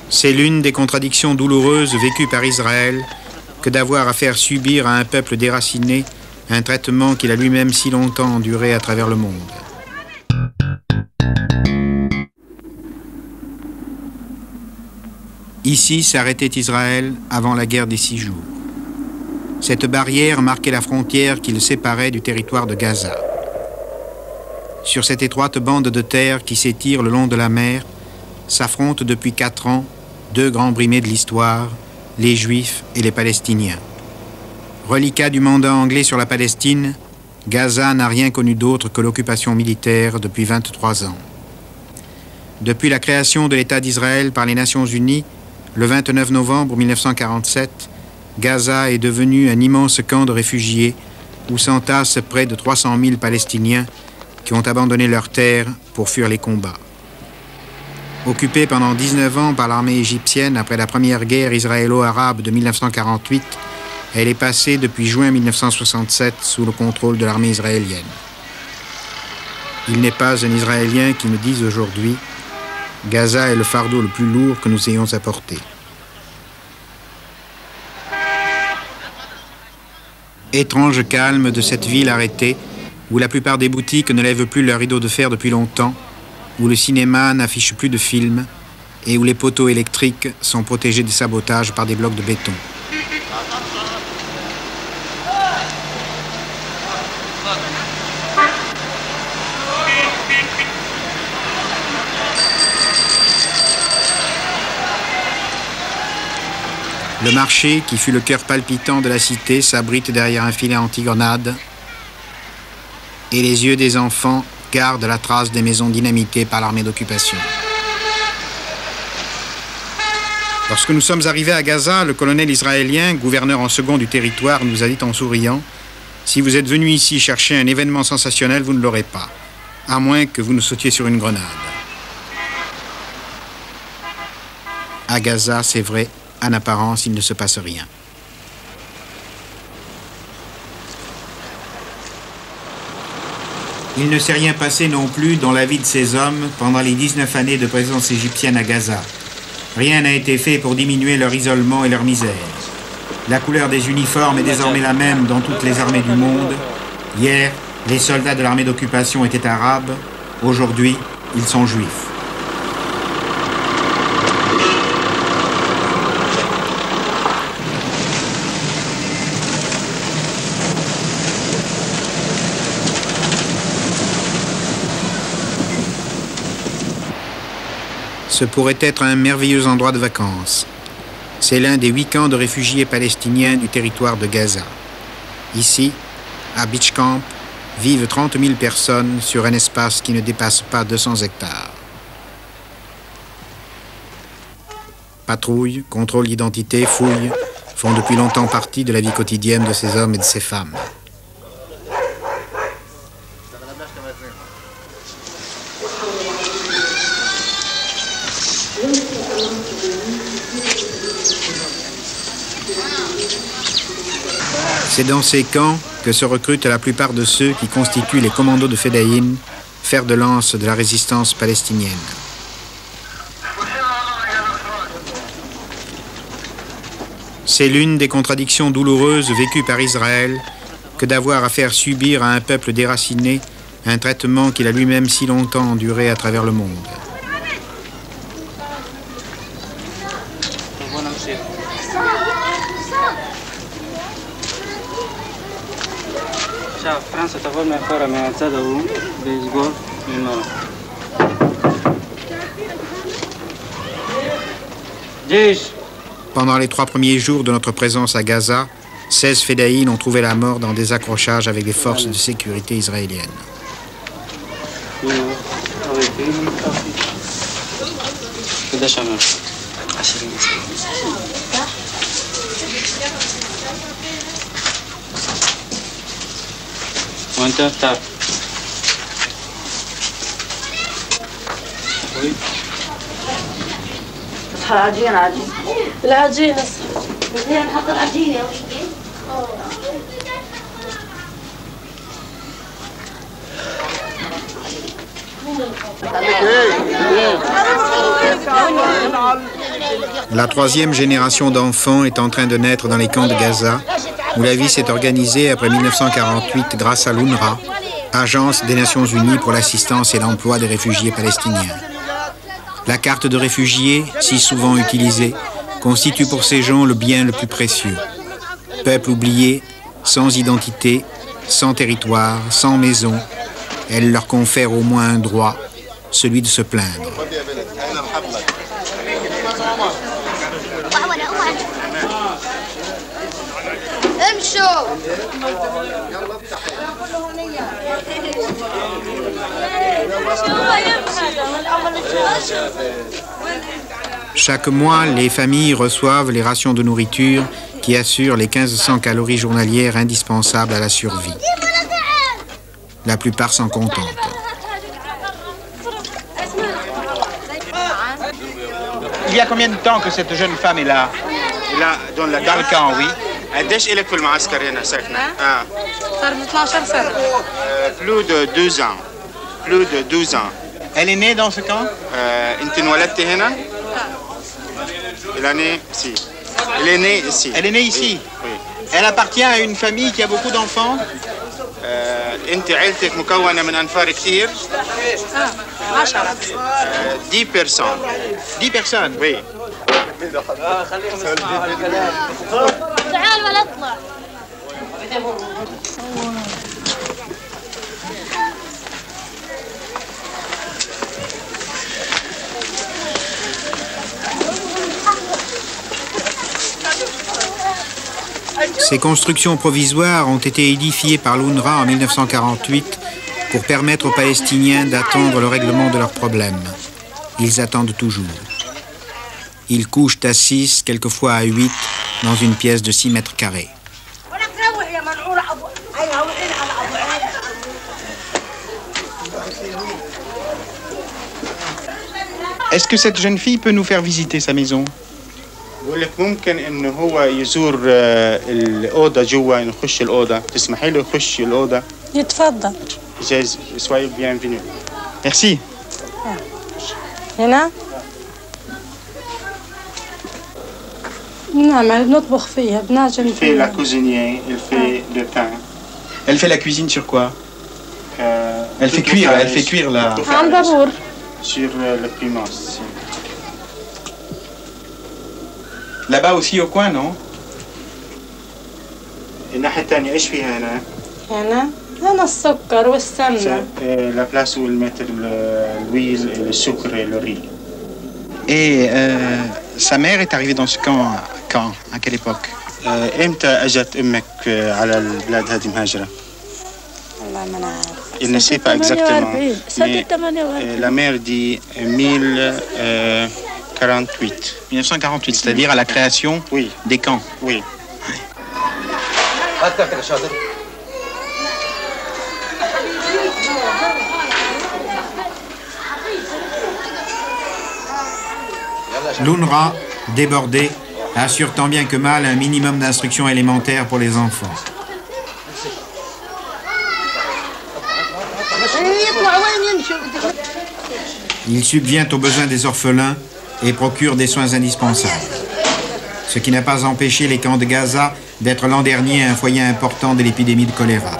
C'est l'une des contradictions douloureuses vécues par Israël que d'avoir à faire subir à un peuple déraciné un traitement qu'il a lui-même si longtemps enduré à travers le monde. Ici s'arrêtait Israël avant la guerre des 6 jours. Cette barrière marquait la frontière qui le séparait du territoire de Gaza. Sur cette étroite bande de terre qui s'étire le long de la mer, s'affrontent depuis 4 ans 2 grands brimés de l'histoire, les Juifs et les Palestiniens. Reliquat du mandat anglais sur la Palestine, Gaza n'a rien connu d'autre que l'occupation militaire depuis 23 ans. Depuis la création de l'État d'Israël par les Nations Unies, le 29 novembre 1947, Gaza est devenu un immense camp de réfugiés où s'entassent près de 300 000 Palestiniens qui ont abandonné leurs terres pour fuir les combats. Occupée pendant 19 ans par l'armée égyptienne après la première guerre israélo-arabe de 1948, elle est passée depuis juin 1967 sous le contrôle de l'armée israélienne. Il n'est pas un Israélien qui me dise aujourd'hui « Gaza est le fardeau le plus lourd que nous ayons à porter ». Étrange calme de cette ville arrêtée, où la plupart des boutiques ne lèvent plus leurs rideaux de fer depuis longtemps, où le cinéma n'affiche plus de films et où les poteaux électriques sont protégés des sabotages par des blocs de béton. Le marché, qui fut le cœur palpitant de la cité, s'abrite derrière un filet anti-grenades et les yeux des enfants gardent la trace des maisons dynamitées par l'armée d'occupation. Lorsque nous sommes arrivés à Gaza, le colonel israélien, gouverneur en second du territoire, nous a dit en souriant « Si vous êtes venu ici chercher un événement sensationnel, vous ne l'aurez pas, à moins que vous ne sautiez sur une grenade. » À Gaza, c'est vrai, en apparence, il ne se passe rien. Il ne s'est rien passé non plus dans la vie de ces hommes pendant les 19 années de présence égyptienne à Gaza. Rien n'a été fait pour diminuer leur isolement et leur misère. La couleur des uniformes est désormais la même dans toutes les armées du monde. Hier, les soldats de l'armée d'occupation étaient arabes. Aujourd'hui, ils sont juifs. Ce pourrait être un merveilleux endroit de vacances. C'est l'un des 8 camps de réfugiés palestiniens du territoire de Gaza. Ici, à Beach Camp, vivent 30 000 personnes sur un espace qui ne dépasse pas 200 hectares. Patrouilles, contrôle d'identité, fouilles font depuis longtemps partie de la vie quotidienne de ces hommes et de ces femmes. C'est dans ces camps que se recrutent la plupart de ceux qui constituent les commandos de Fedaïn, fer de lance de la résistance palestinienne. C'est l'une des contradictions douloureuses vécues par Israël que d'avoir à faire subir à un peuple déraciné un traitement qu'il a lui-même si longtemps enduré à travers le monde. Pendant les 3 premiers jours de notre présence à Gaza, 16 Fedaïn ont trouvé la mort dans des accrochages avec les forces de sécurité israéliennes. وانت بتعرف عجين العجين بدنا نحط العجين يا ولدي La troisième génération d'enfants est en train de naître dans les camps de Gaza, où la vie s'est organisée après 1948 grâce à l'UNRWA, Agence des Nations Unies pour l'assistance et l'emploi des réfugiés palestiniens. La carte de réfugiés, si souvent utilisée, constitue pour ces gens le bien le plus précieux. Peuple oublié, sans identité, sans territoire, sans maison, elle leur confère au moins un droit, celui de se plaindre. Chaque mois, les familles reçoivent les rations de nourriture qui assurent les 1500 calories journalières indispensables à la survie. La plupart s'en contentent. Il y a combien de temps que cette jeune femme est là? Là, dans le camp, oui. قديش إلك في المعسكر هنا ساكنة؟ صار 12 سنة. Plus de 12 ans. Plus de 12 ans. Elle est née dans ce camp? أنت انولدتي هنا؟ l'année ici. Elle est née ici. Elle est née ici? Oui. Elle appartient à une famille qui a beaucoup d'enfants? أنت عيلتك مكونة من أنفار كثير؟ 10 personnes. 10 personnes? Oui. تعال ولا اطلع. Ces constructions provisoires ont été édifiées par l'UNRWA en 1948 pour permettre aux Palestiniens d'attendre le règlement de leurs problèmes. Ils attendent toujours. Ils couchent à 6, quelquefois à 8, dans une pièce de 6 mètres carrés. Est-ce que cette jeune fille peut nous faire visiter sa maison? بقول لك ممكن انه هو يزور الاوضه جوا، نخش الاوضه، تسمحي له يخش الاوضه؟ يتفضل. جايز سوي بيانفينيو. Merci. هنا؟ نعمل نطبخ فيها، بنعجن فيها. la cuisinière, elle fait le pain. Elle fait la cuisine sur quoi? Elle fait cuire la... عن دبور. Sur le primus. Là-bas aussi au coin, non? الناحية الثانية ايش فيها هنا؟ هنا السكر والسمنة. La place où ils mettent l'huile, le sucre et le riz. Et sa mère est arrivée dans ce camp quand? À quelle époque? امتى اجت امك على البلاد هذه مهاجرة؟ والله ما نعرف. Il ne sait pas exactement. Mais la mère dit 1048. 1948, c'est-à-dire à la création Oui. des camps. Oui. L'UNRWA, débordée, assure tant bien que mal un minimum d'instruction élémentaire pour les enfants. Il subvient aux besoins des orphelins et procure des soins indispensables. Ce qui n'a pas empêché les camps de Gaza d'être l'an dernier un foyer important de l'épidémie de choléra.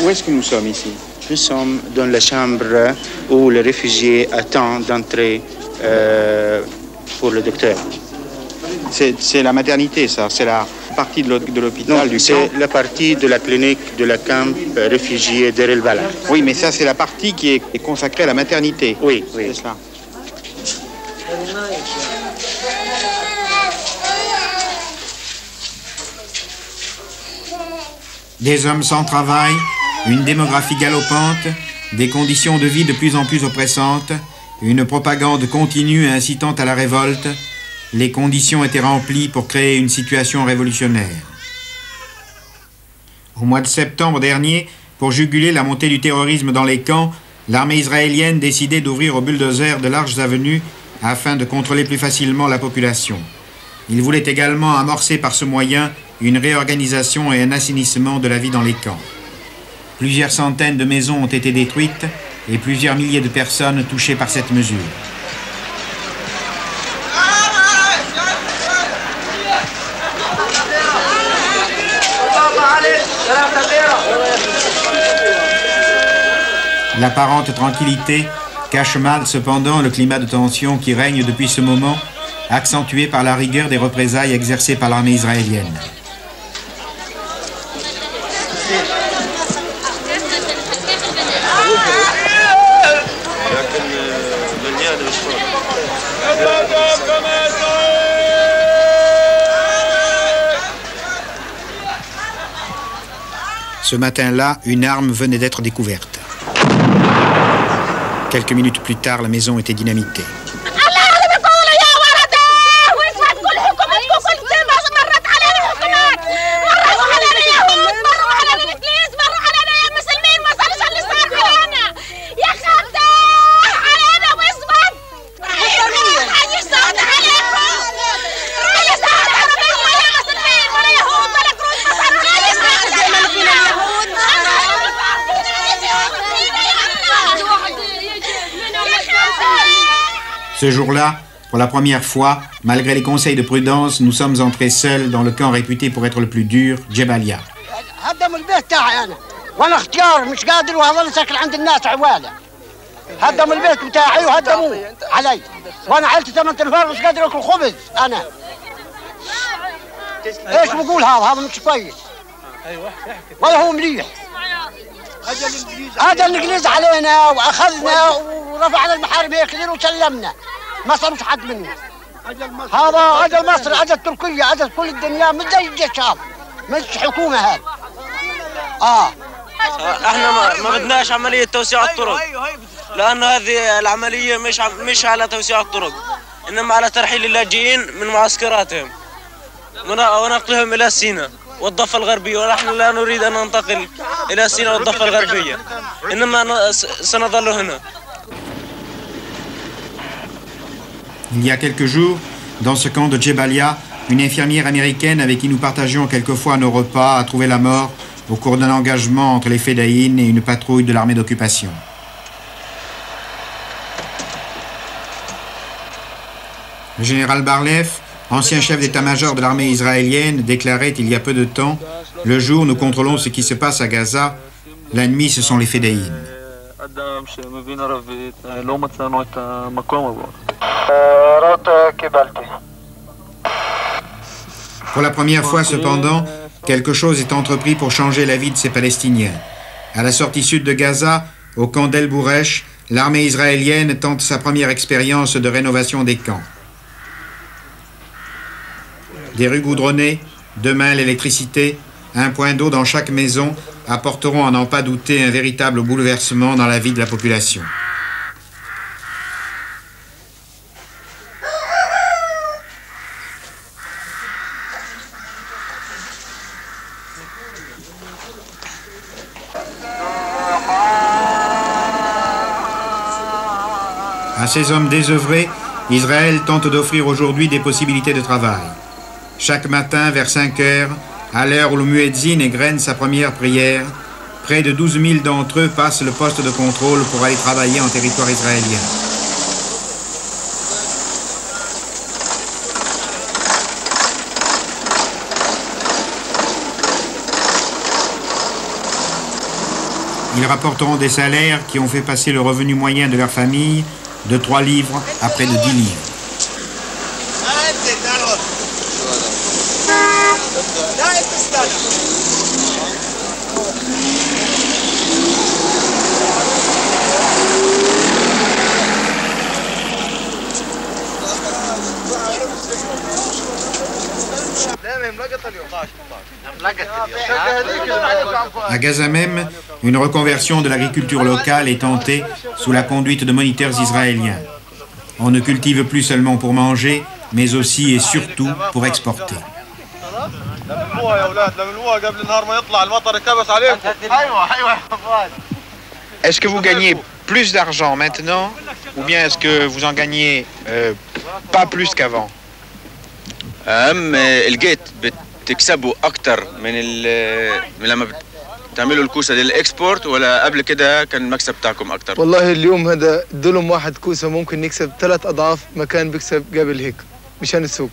Où est-ce que nous sommes ici? Nous sommes dans la chambre où le réfugié attend d'entrer pour le docteur. C'est la maternité, ça? C'est la partie de l'hôpital du camp? C'est la partie de la clinique de la camp réfugié d'Er el-Bala. Oui, mais ça, c'est la partie qui est consacrée à la maternité. Oui, oui. C'est cela. Des hommes sans travail, une démographie galopante, des conditions de vie de plus en plus oppressantes, une propagande continue incitant à la révolte, les conditions étaient remplies pour créer une situation révolutionnaire. Au mois de septembre dernier, pour juguler la montée du terrorisme dans les camps, l'armée israélienne décidait d'ouvrir aux bulldozers de larges avenues afin de contrôler plus facilement la population. Il voulait également amorcer par ce moyen une réorganisation et un assainissement de la vie dans les camps. Plusieurs centaines de maisons ont été détruites et plusieurs milliers de personnes touchées par cette mesure. L'apparente tranquillité cache mal cependant le climat de tension qui règne depuis ce moment, accentué par la rigueur des représailles exercées par l'armée israélienne. Ce matin-là, une arme venait d'être découverte. Quelques minutes plus tard, la maison était dynamitée. Ce jour-là, pour la première fois, malgré les conseils de prudence, nous sommes entrés seuls dans le camp réputé pour être le plus dur, Jebalia. هذا الانجليز علينا واخذنا ورفعنا المحارم هيك وسلمنا ما صارش حد منه هذا مصر اجت تركيا اجت كل الدنيا مش زي الجيش هذا مش حكومه هذا احنا ما بدناش عمليه توسيع الطرق لانه هذه العمليه مش على توسيع الطرق انما على ترحيل اللاجئين من معسكراتهم ونقلهم الى سيناء والضفة الغربية ونحن لا نريد أن ننتقل إلى سيناء والضفة الغربية إنما سنظل هنا. Il y a quelques jours, dans ce camp de Jebalia, une infirmière américaine avec qui nous partagions quelquefois nos repas a trouvé la mort au cours d'un engagement entre les Fédayines et une patrouille de l'armée d'occupation. Le général Bar-Lev, ancien chef d'état-major de l'armée israélienne, déclarait il y a peu de temps « Le jour, nous contrôlons ce qui se passe à Gaza. La nuit, ce sont les Fédayines. » Pour la première fois, cependant, quelque chose est entrepris pour changer la vie de ces Palestiniens. À la sortie sud de Gaza, au camp d'El Bouresh, l'armée israélienne tente sa première expérience de rénovation des camps. Des rues goudronnées, demain l'électricité, un point d'eau dans chaque maison apporteront à n'en pas douter un véritable bouleversement dans la vie de la population. À ces hommes désœuvrés, Israël tente d'offrir aujourd'hui des possibilités de travail. Chaque matin, vers 5 heures, à l'heure où le muezzin égrène sa première prière, près de 12 000 d'entre eux passent le poste de contrôle pour aller travailler en territoire israélien. Ils rapporteront des salaires qui ont fait passer le revenu moyen de leur famille de 3 livres à près de 10 livres. À Gaza même, une reconversion de l'agriculture locale est tentée sous la conduite de moniteurs israéliens. On ne cultive plus seulement pour manger, mais aussi et surtout pour exporter. Est-ce que vous gagnez plus d'argent maintenant, ou bien est-ce que vous en gagnez pas plus qu'avant? لقيت بتكسبوا اكتر من لما بتعملوا الكوسه دي الاكسبورت، ولا قبل كده كان المكسب بتاعكم اكتر؟ والله اليوم هذا دلم واحد كوسه ممكن نكسب 3 أضعاف ما كان بيكسب قبل هيك مشان السوق.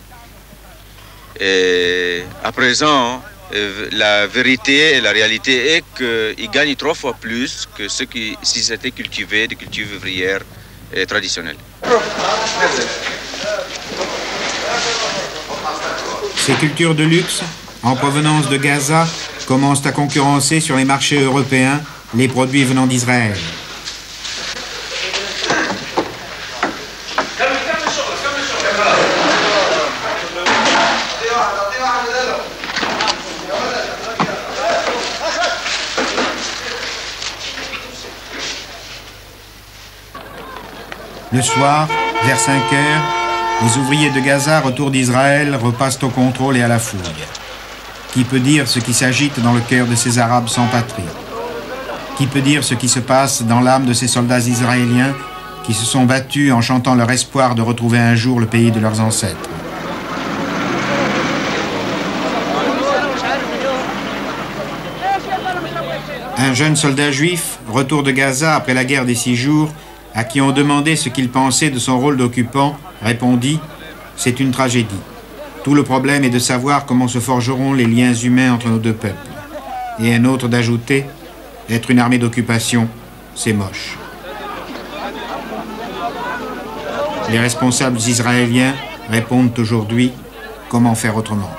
À présent, la vérité et la réalité est qu'ils gagnent 3 fois plus que ceux qui, si c'était cultivé des cultures ouvrières traditionnelles. Ces cultures de luxe, en provenance de Gaza, commencent à concurrencer sur les marchés européens les produits venant d'Israël. Le soir, vers 5 heures, les ouvriers de Gaza, retour d'Israël, repassent au contrôle et à la fouille. Qui peut dire ce qui s'agite dans le cœur de ces Arabes sans patrie? Qui peut dire ce qui se passe dans l'âme de ces soldats israéliens qui se sont battus en chantant leur espoir de retrouver un jour le pays de leurs ancêtres? Un jeune soldat juif, retour de Gaza après la guerre des 6 jours, à qui on demandait ce qu'il pensait de son rôle d'occupant, répondit « C'est une tragédie. Tout le problème est de savoir comment se forgeront les liens humains entre nos deux peuples. » Et un autre d'ajouter « Être une armée d'occupation, c'est moche. » Les responsables israéliens répondent aujourd'hui « Comment faire autrement ?»